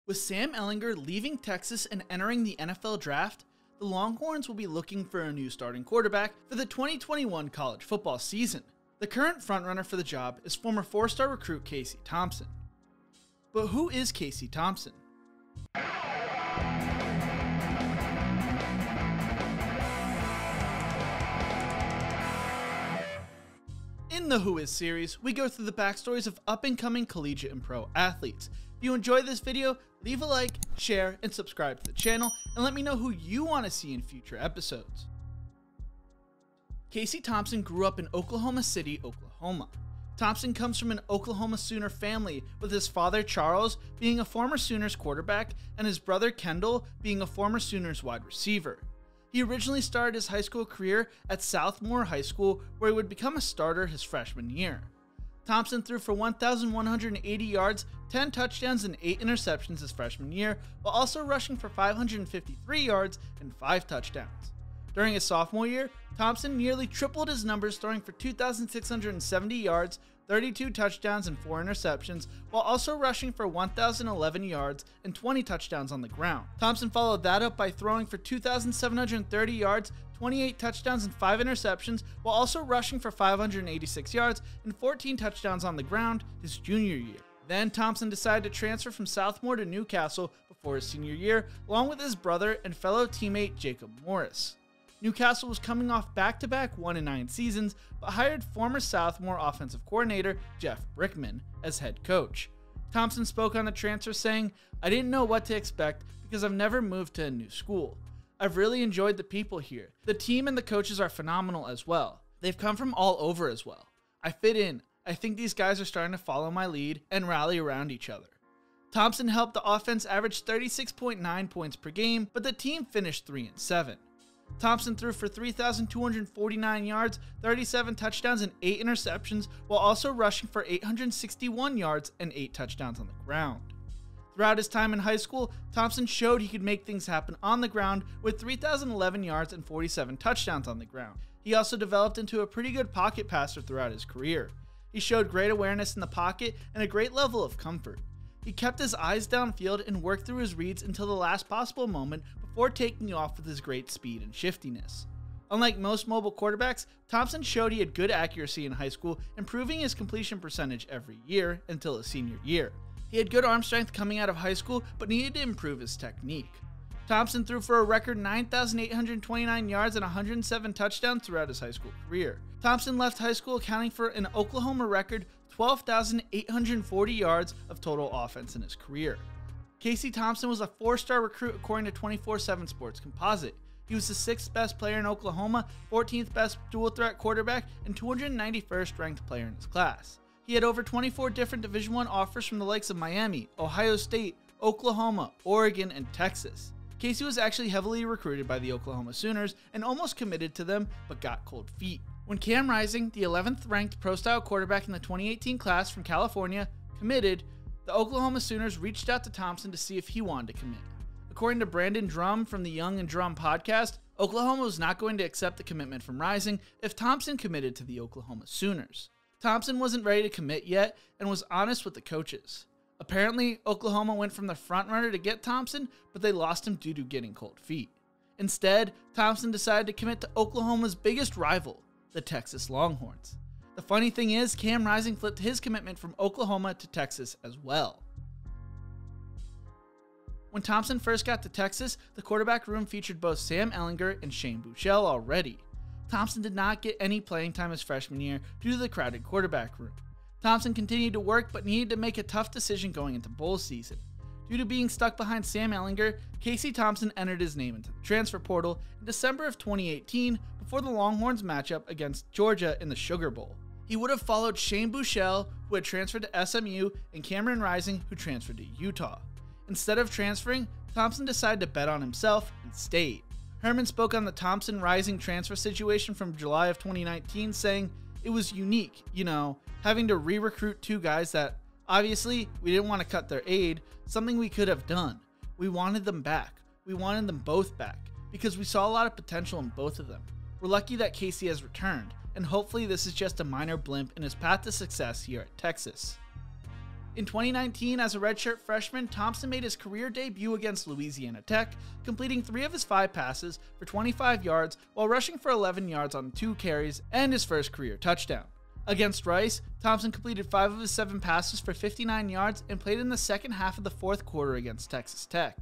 With Sam Ehlingers leaving Texas and entering the NFL draft, the Longhorns will be looking for a new starting quarterback for the 2021 college football season. The current frontrunner for the job is former four-star recruit Casey Thompson. But who is Casey Thompson? In the Who Is series, we go through the backstories of up-and-coming collegiate and pro athletes. If you enjoyed this video, leave a like, share, and subscribe to the channel, and let me know who you want to see in future episodes. Casey Thompson grew up in Oklahoma City, Oklahoma. Thompson comes from an Oklahoma Sooner family, with his father Charles being a former Sooners quarterback and his brother Kendall being a former Sooners wide receiver. He originally started his high school career at Southmoore High School, where he would become a starter his freshman year. Thompson threw for 1,180 yards, 10 touchdowns, and 8 interceptions his freshman year, while also rushing for 553 yards and 5 touchdowns. During his sophomore year, Thompson nearly tripled his numbers, throwing for 2,670 yards, 32 touchdowns, and 4 interceptions, while also rushing for 1,011 yards and 20 touchdowns on the ground. Thompson followed that up by throwing for 2,730 yards, 28 touchdowns, and 5 interceptions, while also rushing for 586 yards and 14 touchdowns on the ground his junior year. Then Thompson decided to transfer from Southmoore to Newcastle before his senior year, along with his brother and fellow teammate Jacob Morris. Newcastle was coming off back-to-back 1-9 seasons, but hired former Southmoore offensive coordinator Jeff Brickman as head coach. Thompson spoke on the transfer saying, "I didn't know what to expect because I've never moved to a new school. I've really enjoyed the people here. The team and the coaches are phenomenal as well. They've come from all over as well. I fit in. I think these guys are starting to follow my lead and rally around each other." Thompson helped the offense average 36.9 points per game, but the team finished 3-7. Thompson threw for 3,249 yards, 37 touchdowns, and 8 interceptions, while also rushing for 861 yards and 8 touchdowns on the ground. Throughout his time in high school, Thompson showed he could make things happen on the ground with 3,011 yards and 47 touchdowns on the ground. He also developed into a pretty good pocket passer throughout his career. He showed great awareness in the pocket and a great level of comfort. He kept his eyes downfield and worked through his reads until the last possible moment before taking off with his great speed and shiftiness. Unlike most mobile quarterbacks, Thompson showed he had good accuracy in high school, improving his completion percentage every year until his senior year. He had good arm strength coming out of high school, but needed to improve his technique. Thompson threw for a record 9,829 yards and 107 touchdowns throughout his high school career. Thompson left high school accounting for an Oklahoma record 12,840 yards of total offense in his career. Casey Thompson was a 4-star recruit according to 24/7 Sports Composite. He was the 6th best player in Oklahoma, 14th best dual-threat quarterback, and 291st ranked player in his class. He had over 24 different Division I offers from the likes of Miami, Ohio State, Oklahoma, Oregon, and Texas. Casey was actually heavily recruited by the Oklahoma Sooners and almost committed to them, but got cold feet. When Cam Rising, the 11th ranked pro-style quarterback in the 2018 class from California, committed, the Oklahoma Sooners reached out to Thompson to see if he wanted to commit. According to Brandon Drum from the Young and Drum podcast, Oklahoma was not going to accept the commitment from Rising if Thompson committed to the Oklahoma Sooners. Thompson wasn't ready to commit yet and was honest with the coaches. Apparently, Oklahoma went from the frontrunner to get Thompson, but they lost him due to getting cold feet. Instead, Thompson decided to commit to Oklahoma's biggest rival, the Texas Longhorns. The funny thing is, Cam Rising flipped his commitment from Oklahoma to Texas as well. When Thompson first got to Texas, the quarterback room featured both Sam Ehlingers and Shane Buechele already. Thompson did not get any playing time his freshman year due to the crowded quarterback room. Thompson continued to work but needed to make a tough decision going into bowl season. Due to being stuck behind Sam Ehlingers, Casey Thompson entered his name into the transfer portal in December of 2018 before the Longhorns matchup against Georgia in the Sugar Bowl. He would have followed Shane Buechele, who had transferred to SMU, and Cameron Rising, who transferred to Utah. Instead of transferring, Thompson decided to bet on himself and stayed. Herman spoke on the Thompson-Rising transfer situation from July of 2019, saying, "It was unique, having to re-recruit 2 guys that, obviously, we didn't want to cut their aid, something we could have done. We wanted them back. We wanted them both back, because we saw a lot of potential in both of them. We're lucky that Casey has returned, and hopefully this is just a minor blimp in his path to success here at Texas." In 2019, as a redshirt freshman, Thompson made his career debut against Louisiana Tech, completing 3 of his 5 passes for 25 yards while rushing for 11 yards on 2 carries and his first career touchdown. Against Rice, Thompson completed 5 of his 7 passes for 59 yards and played in the second half of the fourth quarter against Texas Tech.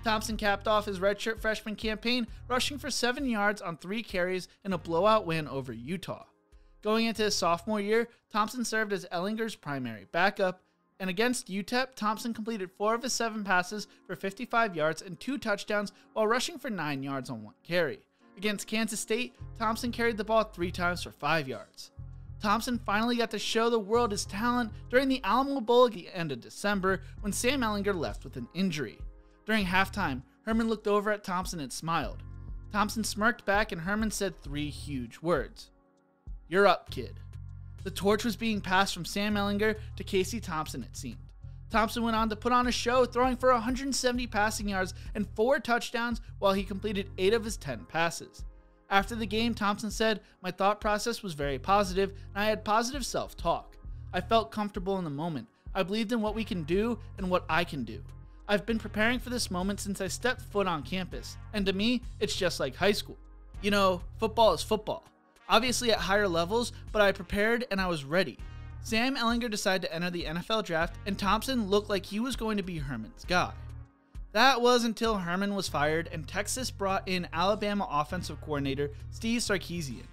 Thompson capped off his redshirt freshman campaign, rushing for 7 yards on 3 carries in a blowout win over Utah. Going into his sophomore year, Thompson served as Ehlinger's primary backup, and against UTEP, Thompson completed 4 of his 7 passes for 55 yards and 2 touchdowns while rushing for 9 yards on 1 carry. Against Kansas State, Thompson carried the ball 3 times for 5 yards. Thompson finally got to show the world his talent during the Alamo Bowl at the end of December when Sam Ehlingers left with an injury. During halftime, Herman looked over at Thompson and smiled. Thompson smirked back and Herman said 3 huge words. "You're up, kid." The torch was being passed from Sam Ehlingers to Casey Thompson, it seemed. Thompson went on to put on a show, throwing for 170 passing yards and 4 touchdowns while he completed 8 of his 10 passes. After the game, Thompson said, "My thought process was very positive, and I had positive self-talk. I felt comfortable in the moment. I believed in what we can do and what I can do. I've been preparing for this moment since I stepped foot on campus, and to me, it's just like high school. You know, football is football. Obviously at higher levels, but I prepared and I was ready." Sam Ehlingers decided to enter the NFL draft, and Thompson looked like he was going to be Herman's guy. That was until Herman was fired and Texas brought in Alabama offensive coordinator Steve Sarkisian.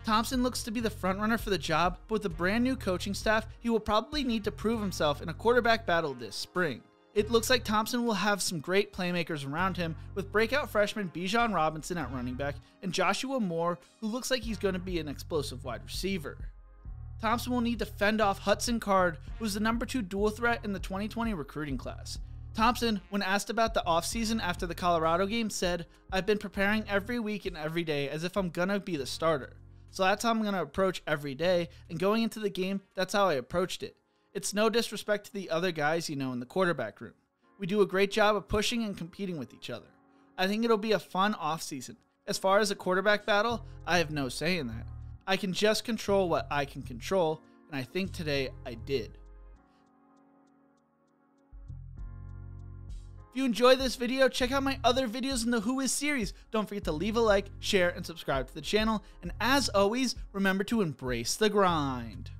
Thompson looks to be the frontrunner for the job, but with a brand new coaching staff, he will probably need to prove himself in a quarterback battle this spring. It looks like Thompson will have some great playmakers around him, with breakout freshman Bijan Robinson at running back and Joshua Moore, who looks like he's going to be an explosive wide receiver. Thompson will need to fend off Hudson Card, who's the number 2 dual threat in the 2020 recruiting class. Thompson, when asked about the offseason after the Colorado game, said, "I've been preparing every week and every day as if I'm going to be the starter. So that's how I'm going to approach every day, and going into the game, that's how I approached it. It's no disrespect to the other guys you know in the quarterback room. We do a great job of pushing and competing with each other. I think it'll be a fun offseason. As far as a quarterback battle, I have no say in that. I can just control what I can control, and I think today I did." If you enjoyed this video, check out my other videos in the Who Is series. Don't forget to leave a like, share, and subscribe to the channel. And as always, remember to embrace the grind.